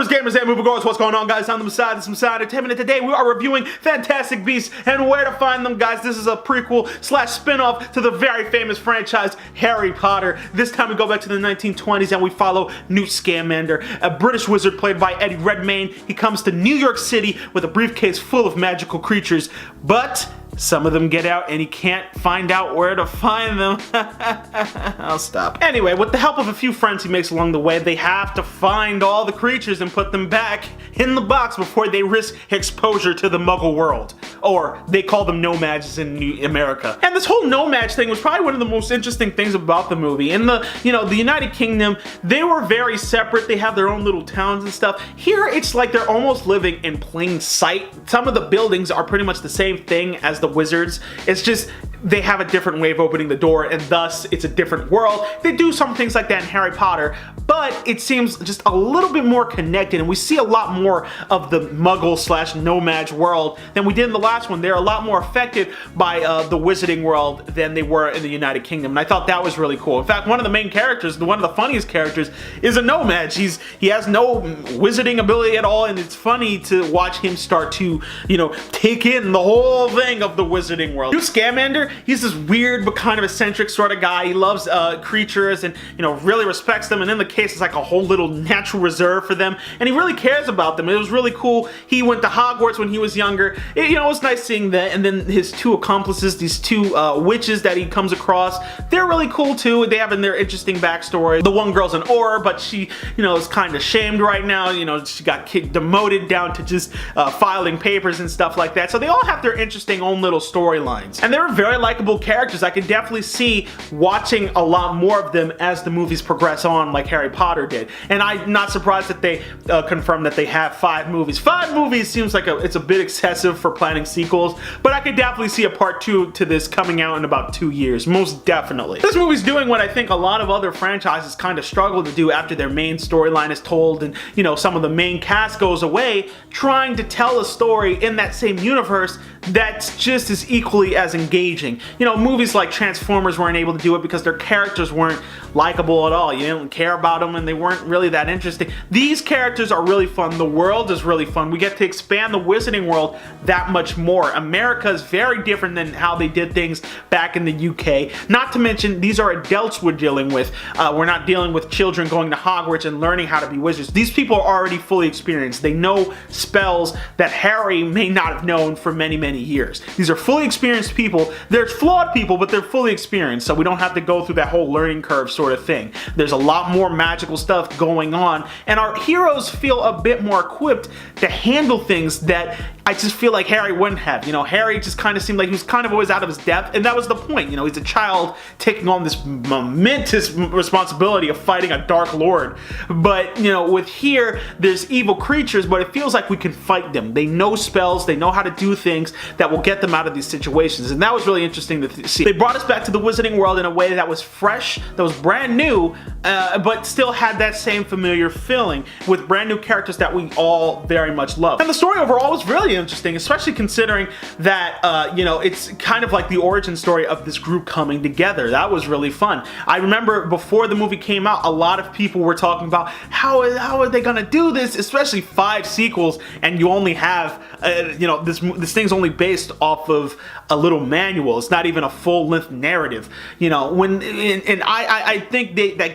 YouTubers, gamers, and moviegoers, what's going on, guys? I'm the Messiah, this is Messiah Entertainment, and today we are reviewing Fantastic Beasts and where to find them, guys. This is a prequel slash spin-off to the very famous franchise Harry Potter. This time we go back to the 1920s and we follow Newt Scamander, a British wizard played by Eddie Redmayne. He comes to New York City with a briefcase full of magical creatures, but some of them get out and he can't find out where to find them. I'll stop. Anyway, with the help of a few friends he makes along the way, they have to find all the creatures and put them back in the box before they risk exposure to the Muggle world. Or they call them nomads in America. And this whole nomad thing was probably one of the most interesting things about the movie. In the United Kingdom, they were very separate. They have their own little towns and stuff. Here, it's like they're almost living in plain sight. Some of the buildings are pretty much the same thing as the wizards. It's just they have a different way of opening the door, and thus it's a different world. They do some things like that in Harry Potter, but it seems just a little bit more connected, and we see a lot more of the Muggle slash nomad world than we did in the last one. They're a lot more affected by the wizarding world than they were in the United Kingdom, and I thought that was really cool. In fact, one of the main characters, one of the funniest characters, is a nomad. He has no wizarding ability at all, and it's funny to watch him start to, take in the whole thing of the wizarding world. Newt Scamander, he's this weird but kind of eccentric sort of guy. He loves creatures and really respects them, and in the case it's like a whole little natural reserve for them, and he really cares about them. It was really cool. He went to Hogwarts when he was younger. It was nice seeing that. And then his two accomplices, these two witches that he comes across, they're really cool too. They have in their interesting backstory. The one girl's an Auror, but she is kind of shamed right now. She got demoted down to just filing papers and stuff like that. So they all have their interesting own little storylines, and they're very likable characters. I can definitely see watching a lot more of them as the movies progress on, like Harry Potter did. And I'm not surprised that they confirmed that they have 5 movies. 5 movies seems like it's a bit excessive for planning sequels, but I could definitely see a part 2 to this coming out in about 2 years, most definitely. This movie's doing what I think a lot of other franchises kind of struggle to do after their main storyline is told and some of the main cast goes away, trying to tell a story in that same universe that's just as equally as engaging. Movies like Transformers weren't able to do it because their characters weren't likable at all. You didn't care about them and they weren't really that interesting. These characters are really fun. The world is really fun. We get to expand the wizarding world that much more. America is very different than how they did things back in the UK. Not to mention, these are adults we're dealing with. We're not dealing with children going to Hogwarts and learning how to be wizards. These people are already fully experienced. They know spells that Harry may not have known for many, many years. These are fully experienced people. They're flawed people, but they're fully experienced, so we don't have to go through that whole learning curve sort of thing. There's a lot more magical stuff going on, and our heroes feel a bit more equipped to handle things that I just feel like Harry wouldn't have. Harry just kind of seemed like he was kind of always out of his depth, and that was the point. He's a child taking on this momentous responsibility of fighting a Dark Lord. But, with here, there's evil creatures, but it feels like we can fight them. They know spells, they know how to do things that will get them out of these situations, and that was really interesting to see. They brought us back to the wizarding world in a way that was fresh, that was brand new, but still had that same familiar feeling with brand new characters that we all very much love. And the story overall was really interesting, especially considering that it's kind of like the origin story of this group coming together. That was really fun. I remember before the movie came out, a lot of people were talking about how are they gonna do this, especially 5 sequels, and you only have this thing's only based off of a little manual. It's not even a full-length narrative. I think that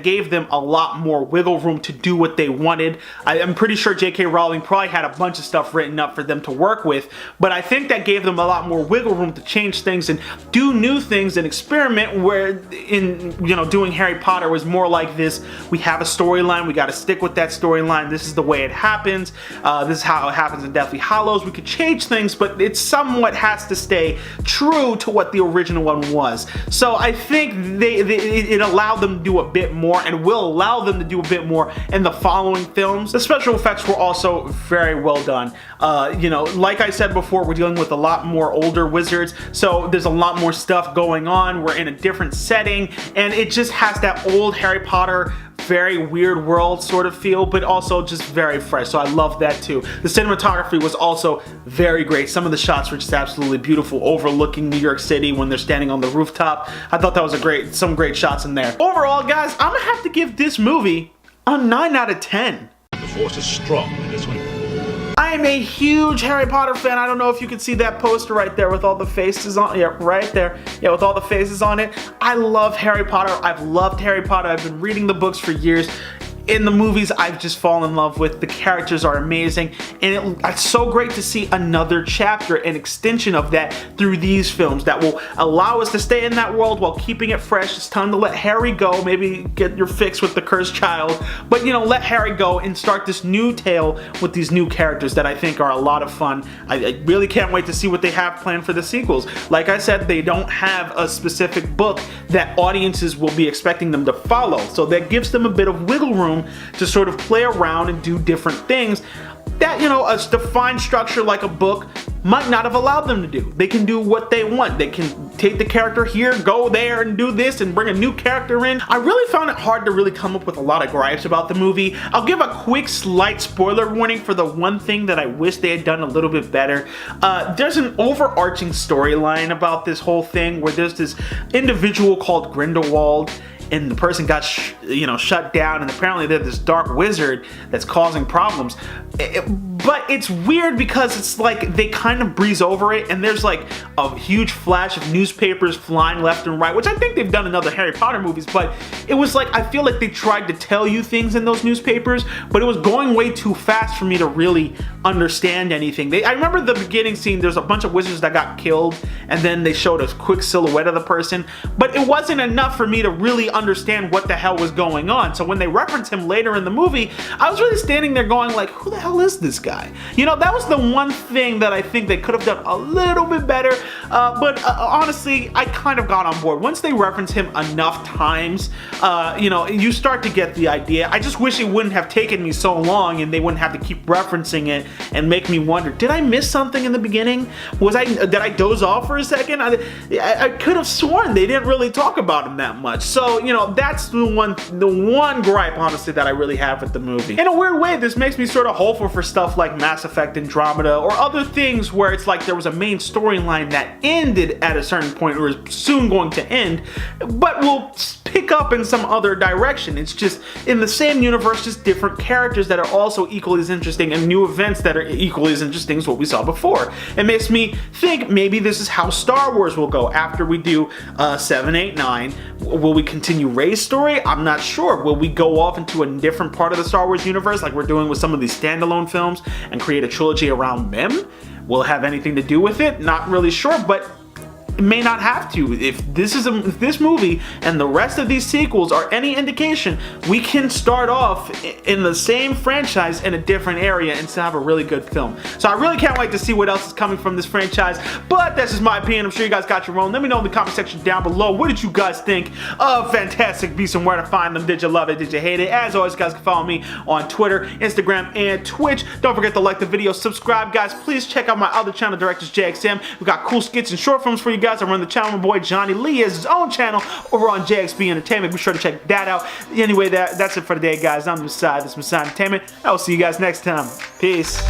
gave them a lot more wiggle room to do what they wanted. I'm pretty sure J.K. Rowling probably had a bunch of stuff written up for them to work with, but I think that gave them a lot more wiggle room to change things and do new things and experiment, where doing Harry Potter was more like this. We have a storyline, we got to stick with that storyline. This is the way it happens. This is how it happens in Deathly Hallows. We could change things, but it somewhat has to stay true to what the original one was. So I think it allowed them to do a bit more, and will allow them to do a bit more in the following films. The special effects were also very well done. Like I said before, we're dealing with a lot more older wizards, so there's a lot more stuff going on. We're in a different setting, and it just has that old Harry Potter, very weird world sort of feel, but also just very fresh. So I love that too. The cinematography was also very great. Some of the shots were just absolutely beautiful, overlooking New York City when they're standing on the rooftop. I thought that was some great shots in there. Overall, guys, I'm gonna have to give this movie a 9 out of 10. force is strong in this one. I am a huge Harry Potter fan. I don't know if you can see that poster right there with all the faces on it. Yeah, right there. Yeah, with all the faces on it. I love Harry Potter. I've loved Harry Potter. I've been reading the books for years. In the movies, I've just fallen in love with. The characters are amazing, and it's so great to see another chapter, an extension of that through these films that will allow us to stay in that world while keeping it fresh. It's time to let Harry go, maybe get your fix with the cursed child, but you know, let Harry go and start this new tale with these new characters that I think are a lot of fun. I really can't wait to see what they have planned for the sequels. Like I said, they don't have a specific book that audiences will be expecting them to follow, so that gives them a bit of wiggle room to sort of play around and do different things that, you know, a defined structure like a book might not have allowed them to do. They can do what they want. They can take the character here, go there, and do this, and bring a new character in. I really found it hard to really come up with a lot of gripes about the movie. I'll give a quick, slight spoiler warning for the one thing that I wish they had done a little bit better. There's an overarching storyline about this whole thing where there's this individual called Grindelwald, and the person got shut down, and apparently they're this dark wizard that's causing problems. But it's weird because it's like they kind of breeze over it, and there's like a huge flash of newspapers flying left and right, which I think they've done in other Harry Potter movies, but it was like, I feel like they tried to tell you things in those newspapers, but it was going way too fast for me to really understand anything. I remember the beginning scene, there's a bunch of wizards that got killed, and then they showed a quick silhouette of the person, but it wasn't enough for me to really understand what the hell was going on. So when they reference him later in the movie, I was really standing there going like, who the hell is this guy? You know, that was the one thing that I think they could have done a little bit better, but honestly, I kind of got on board. Once they reference him enough times, you know, you start to get the idea. I just wish it wouldn't have taken me so long and they wouldn't have to keep referencing it and make me wonder, did I miss something in the beginning? Did I doze off for a second? I could have sworn they didn't really talk about him that much. So, you know, that's the one gripe, honestly, that I really have with the movie. In a weird way, this makes me sort of hopeful for stuff like Mass Effect Andromeda or other things where it's like there was a main storyline that ended at a certain point or is soon going to end, but will pick up in some other direction. It's just in the same universe, just different characters that are also equally as interesting and new events that are equally as interesting as what we saw before. It makes me think maybe this is how Star Wars will go after we do 7, 8, 9. Will we continue Rey's story? I'm not sure. Will we go off into a different part of the Star Wars universe like we're doing with some of these standalone films and create a trilogy around them? Will it have anything to do with it? Not really sure, but it may not have to. If this movie and the rest of these sequels are any indication, we can start off in the same franchise in a different area and still have a really good film. So I really can't wait to see what else is coming from this franchise, but that's just my opinion. I'm sure you guys got your own. Let me know in the comment section down below, what did you guys think of Fantastic Beasts and where to find them? Did you love it? Did you hate it? As always, you guys can follow me on Twitter, Instagram, and Twitch. Don't forget to like the video, subscribe, guys. Please check out my other channel, Directors JXM. We got cool skits and short films for you guys. I run the channel. My boy Johnny Lee has his own channel over on JXB Entertainment. Be sure to check that out. Anyway, that's it for today, guys. I'm Messiah. This is Messiah Entertainment. I will see you guys next time. Peace.